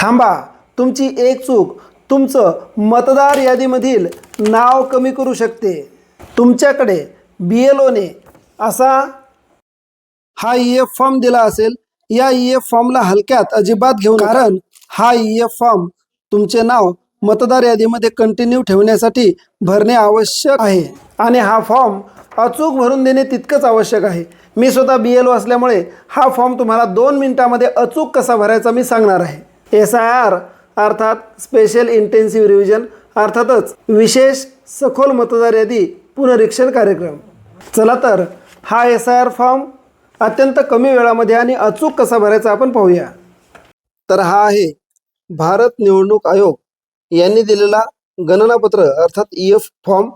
थांबा, तुमची एक चूक तुमचं मतदार यादीमधील नाव कमी करू शकते. तुमच्याकडे BLOने असा हा EF फॉर्म दिला असेल. या EF फॉर्मला हलक्यात अजिबात घेऊ नका, कारण हा EF फॉर्म तुमचे नाव मतदार यादीमध्ये कंटिन्यू ठेवण्यासाठी भरणे आवश्यक आहे आणि हा फॉर्म अचूक भरून देणे तितकंच आवश्यक आहे. मी स्वतः BLO असल्यामुळे हा फॉर्म तुम्हाला 2 मिनिटांमध्ये अचूक कसा भरायचा मी सांगणार आहे. SIR अर्थात स्पेशल इंटेन्सिव्ह रिव्हिजन, अर्थातच विशेष सखोल मतदार यादी पुनरीक्षण कार्यक्रम. चला तर हा SIR फॉर्म अत्यंत कमी वेळामध्ये आणि अचूक कसा भरायचा आपण पाहूया. तर हा आहे भारत निवडणूक आयोग यांनी दिलेला गणनापत्र अर्थात EF फॉर्म.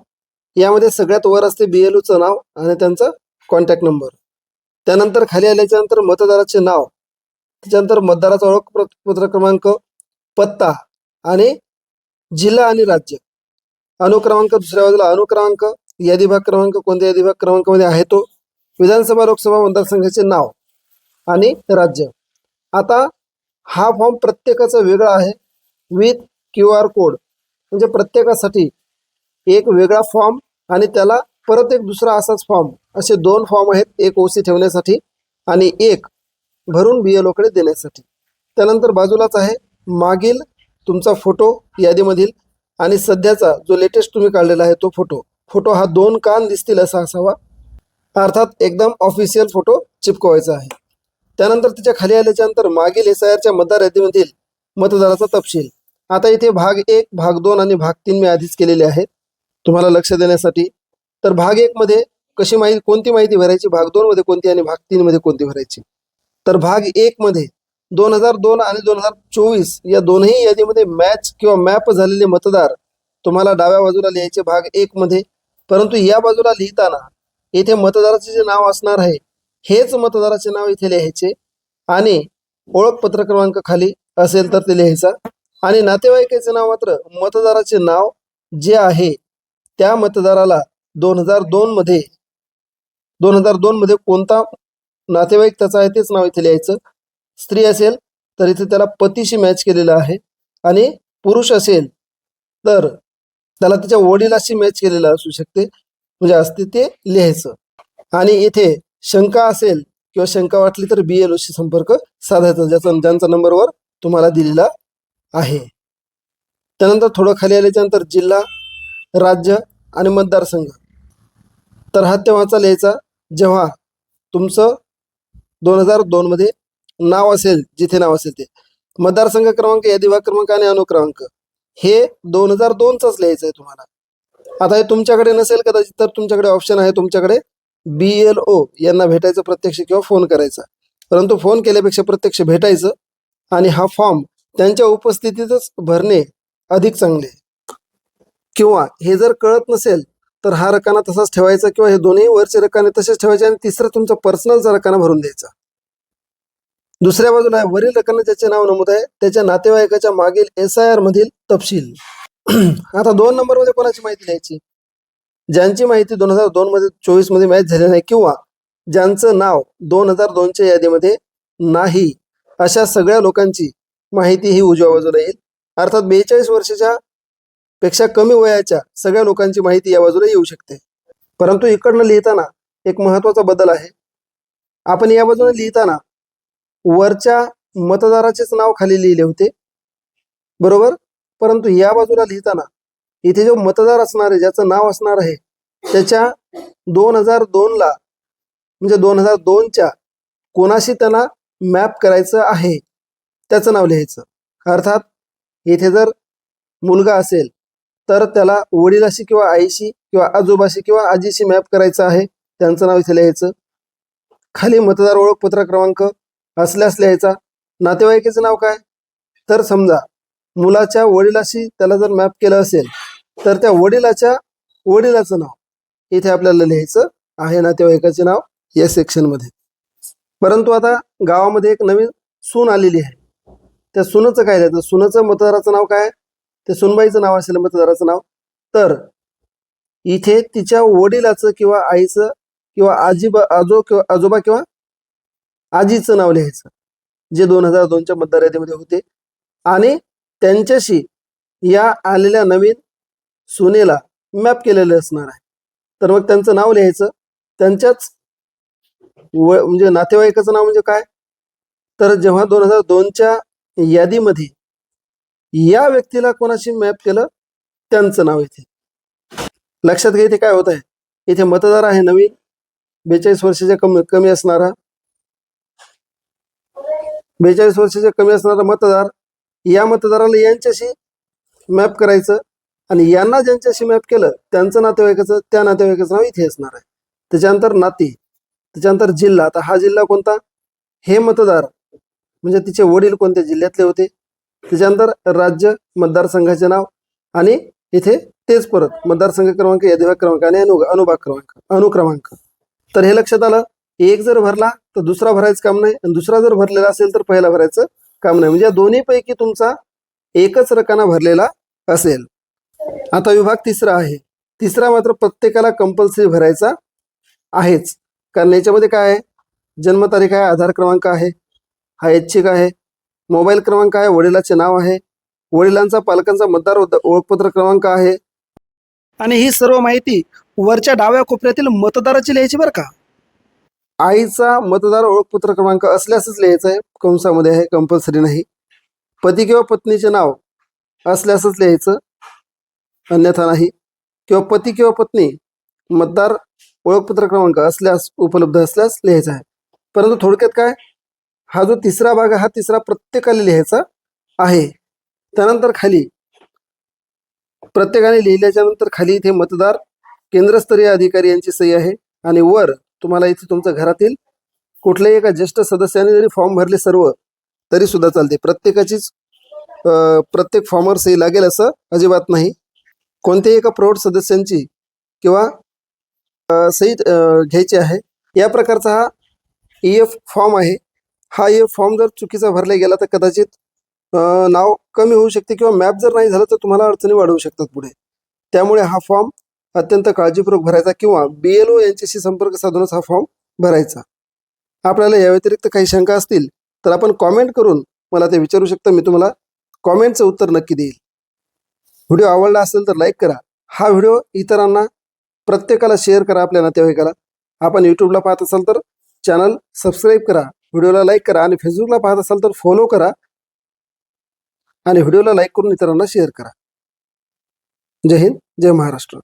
यामध्ये सगळ्यात वर असते BLOचं नाव आणि त्यांचा कॉन्टॅक्ट नंबर. त्यानंतर खाली आल्याच्यानंतर मतदाराचे नाव, त्याच्यानंतर मतदाराचा ओळखपत्र क्रमांक, पत्ता आणि जिल्हा आणि राज्य, अनुक्रमांक, दुसऱ्या बाजूला अनुक्रमांक, यादी भाग क्रमांक, कोणत्या यादी भाग क्रमांकामध्ये आहे तो, विधानसभा लोकसभा मतदारसंघाचे नाव आणि राज्य. आता हा फॉर्म प्रत्येकाचा वेगळा आहे विथ QR कोड, म्हणजे प्रत्येकासाठी एक वेगळा फॉर्म आणि त्याला परत एक दुसरा असाच फॉर्म, असे 2 फॉर्म आहेत. एक OC ठेवण्यासाठी आणि एक भरून BLOकडे देण्यासाठी. त्यानंतर बाजूलाच आहे मागील तुमचा फोटो यादीमधील आणि सध्याचा जो लेटेस्ट तुम्ही काढलेला आहे तो फोटो हा 2 कान दिसतील असा असावा, अर्थात एकदम ऑफिशियल फोटो चिपकवायचा आहे. त्यानंतर त्याच्या खाली आल्याच्यानंतर मागील SIRच्या मतदार यादीमधील मतदाराचा तपशील. आता इथे भाग 1, भाग 2 आणि भाग 3 मी आधीच केलेले आहेत तुम्हाला लक्ष देण्यासाठी. तर भाग 1 मध्ये कोणती माहिती भरायची, भाग 2 मध्ये कोणती आणि भाग 3 मध्ये कोणती भरायची. तर भाग 1 मध्ये 2002 आणि 2024 या दोन्ही यादीमध्ये मॅच किंवा मॅप झालेले मतदार तुम्हाला डाव्या बाजूला लिहायचे भाग 1 मध्ये. परंतु या बाजूला लिहिताना इथे मतदाराचे जे नाव असणार आहे हेच मतदाराचे नाव इथे लिहायचे आणि ओळखपत्र क्रमांक खाली असेल तर ते लिहायचा आणि नातेवाईकाचे नाव मात्र मतदाराचे नाव जे आहे त्या मतदाराला 2002 मध्ये कोणता नातेवाईक त्याचा आहे तेच नाव इथे लिहायचं. स्त्री असेल तर इथे त्याला पतीशी मॅच केलेलं आहे आणि पुरुष असेल तर त्याला त्याच्या वडिलाशी मॅच केलेलं असू शकते, म्हणजे असते ते लिहायचं. आणि इथे शंका असेल किंवा शंका वाटली तर BLOशी संपर्क साधायचा, ज्यांचा नंबरवर तुम्हाला दिलेला आहे. त्यानंतर थोडं खाली आल्याच्यानंतर जिल्हा, राज्य आणि मतदारसंघ. तर हा तेव्हाचा लिहायचा जेव्हा तुमचं 2002 मध्ये नाव असेल, जिथे नाव असेल ते. मतदारसंघ क्रमांक, यादी भाग क्रमांक आणि अनुक्रमांक हे 2002चाच लिहायचं आहे तुम्हाला. आता हे तुमच्याकडे नसेल कदाचित तर तुमच्याकडे ऑप्शन आहे, तुमच्याकडे BLO यांना भेटायचं प्रत्यक्ष किंवा फोन करायचा. परंतु फोन केल्यापेक्षा प्रत्यक्ष भेटायचं आणि हा फॉर्म त्यांच्या उपस्थितीतच भरणे अधिक चांगले. किंवा हे जर कळत नसेल तर हा रकाना तसाच ठेवायचा किंवा हे दोन्ही वरचे रकाने तसेच ठेवायचे आणि तिसरा तुमचा पर्सनलचा रकाना भरून द्यायचा. दुसऱ्या बाजूला वरील रकाना ज्याचे नाव नमूद आहे त्याच्या नातेवाईकाच्या मागील SIR मधील तपशील. आता 2 नंबरमध्ये कोणाची माहिती लिहायची, ज्यांची माहिती 2002 मध्ये 24 मध्ये मॅच झाली नाही किंवा ज्यांचं नाव 2002च्या यादीमध्ये नाही अशा सगळ्या लोकांची माहिती ही उजव्या बाजूला येईल. अर्थात 42 वर्षाच्या पेक्षा कमी वयाच्या सगळ्या लोकांची माहिती या बाजूला येऊ शकते. परंतु इकडनं लिहिताना एक महत्वाचा बदल आहे. आपण या बाजूने लिहिताना वरच्या मतदाराचेच नाव खाली लिहिले होते बरोबर, परंतु या बाजूला लिहिताना इथे जो मतदार असणार आहे, ज्याचं नाव असणार आहे त्याच्या 2002ला म्हणजे 2002च्या कोणाशी त्यांना मॅप करायचं आहे त्याचं नाव लिहायचं. अर्थात इथे जर मुलगा असेल तर त्याला वडिलाशी किंवा आईशी किंवा आजोबाशी किंवा आजीशी मॅप करायचं आहे, त्यांचं नाव इथे लिहायचं. खाली मतदार ओळखपत्र क्रमांक असल्यास लिहायचा. नातेवाईकाचं नाव काय, तर समजा मुलाच्या वडिलाशी त्याला जर मॅप केलं असेल तर त्या वडिलाचं नाव इथे आपल्याला लिहायचं आहे, नातेवाईकाचे नाव या सेक्शनमध्ये. परंतु आता गावामध्ये एक नवीन सून आलेली आहे, त्या सुनेचं काय लिहायचं, सुनेचं मतदाराचं नाव काय, ते सुनबाईचं नाव असेल मतदाराचं नाव, तर इथे तिच्या वडिलाचं किंवा आईचं किंवा आजोबा किंवा आजीचं नाव लिहायचं जे 2002च्या मतदार यादीमध्ये होते. आणि त्यांच्याशी या आलेल्या नवीन सुनेला मॅप केलेलं असणार आहे. तर मग त्यांचं नाव लिहायचं. त्यांच्याच म्हणजे नातेवाईकाचं नाव म्हणजे काय, तर जेव्हा 2002च्या यादीमध्ये या व्यक्तीला कोणाशी मॅप केलं त्यांचं नाव इथे लक्षात घ्या. इथे काय होत आहे, इथे मतदार आहे नवीन 42 वर्षाच्या कमी असणारा, 42 वर्षाच्या कमी असणारा मतदार. या मतदाराला यांच्याशी मॅप करायचं आणि यांना ज्यांच्याशी मॅप केलं त्या नातेवाईकाचं नाव इथे असणार आहे. त्याच्यानंतर नाती, त्याच्यानंतर जिल्हा. आता हा जिल्हा कोणता, हे मतदार म्हणजे तिचे वडील कोणत्या जिल्ह्यातले होते. त्याच्यानंतर राज्य, मतदारसंघाचे नाव आणि इथे तेच परत मतदारसंघ क्रमांक, यादी विभाग क्रमांक आणि अनुक्रमांक. तर हे लक्षात आलं. एक जर भरला तर दुसरा भरायचं काम नाही आणि दुसरा जर भरलेला असेल तर पहिला भरायचं काम नाही. म्हणजे या दोन्हीपैकी तुमचा एकच रकाना भरलेला असेल. आता विभाग तिसरा आहे. तिसरा मात्र प्रत्येकाला कंपल्सरी भरायचा आहेच, कारण याच्यामध्ये काय आहे, जन्मतारीख आहे, आधार क्रमांक आहे, हा ऐच्छिक आहे, मोबाईल क्रमांक आहे, वडिलाचे नाव आहे, वडिलांचा पालकांचा मतदार ओळखपत्र क्रमांक आहे आणि ही सर्व माहिती वरच्या डाव्या कोपऱ्यातील मतदाराची लिहायची बरं का. आईचा मतदार ओळखपत्र क्रमांक असल्यासच लिहायचा आहे, कंसामध्ये आहे, कंपल्सरी नाही. पती किंवा पत्नीचे नाव असल्यासच लिहायचं, अन्यथा नाही. किंवा पती किंवा पत्नी मतदार ओळखपत्र क्रमांक असल्यास, उपलब्ध असल्यास लिहायचा आहे. परंतु थोडक्यात काय, हा जो तिसरा भाग आहे हा तिसरा प्रत्येकाला लिहायचा आहे. त्यानंतर खाली प्रत्येकाने लिहिल्याच्या नंतर खाली इथे मतदार केंद्रस्तरीय अधिकारी यांची सही आहे आणि वर तुम्हाला इथे तुमच्या घरातील कुठल्याही एका ज्येष्ठ सदस्याने जरी फॉर्म भरले सर्व तरी सुद्धा चालते. प्रत्येक फॉर्मवर सही लागेल असं अजिबात नाही. कोणत्याही एका प्रौढ सदस्यांची किंवा सही घ्यायची आहे. या प्रकारचा हा EF फॉर्म आहे. हा EF फॉर्म जर चुकीचा भरला गेला तर कदाचित नाव कमी होऊ शकते किंवा मॅप जर नाही झालं तर तुम्हाला अडचणी वाढवू शकतात पुढे. त्यामुळे हा फॉर्म अत्यंत काळजीपूर्वक भरायचा किंवा BLO यांच्याशी संपर्क साधूनच हा फॉर्म भरायचा. आपल्याला या व्यतिरिक्त काही शंका असतील तर आपण कॉमेंट करून मला ते विचारू शकता. मी तुम्हाला कॉमेंटचं उत्तर नक्की देईल. व्हिडिओ आवडला असेल तर लाईक करा. हा व्हिडिओ इतरांना, प्रत्येकाला शेअर करा, आपल्या नातेवाईकाला. आपण यूट्यूबला पाहत असाल तर चॅनल सबस्क्राईब करा, व्हिडिओला लाईक करा आणि फेसबुकला पाहत असाल तर फॉलो करा आणि व्हिडिओला लाईक करून इतरांना शेअर करा. जय हिंद, जय महाराष्ट्र.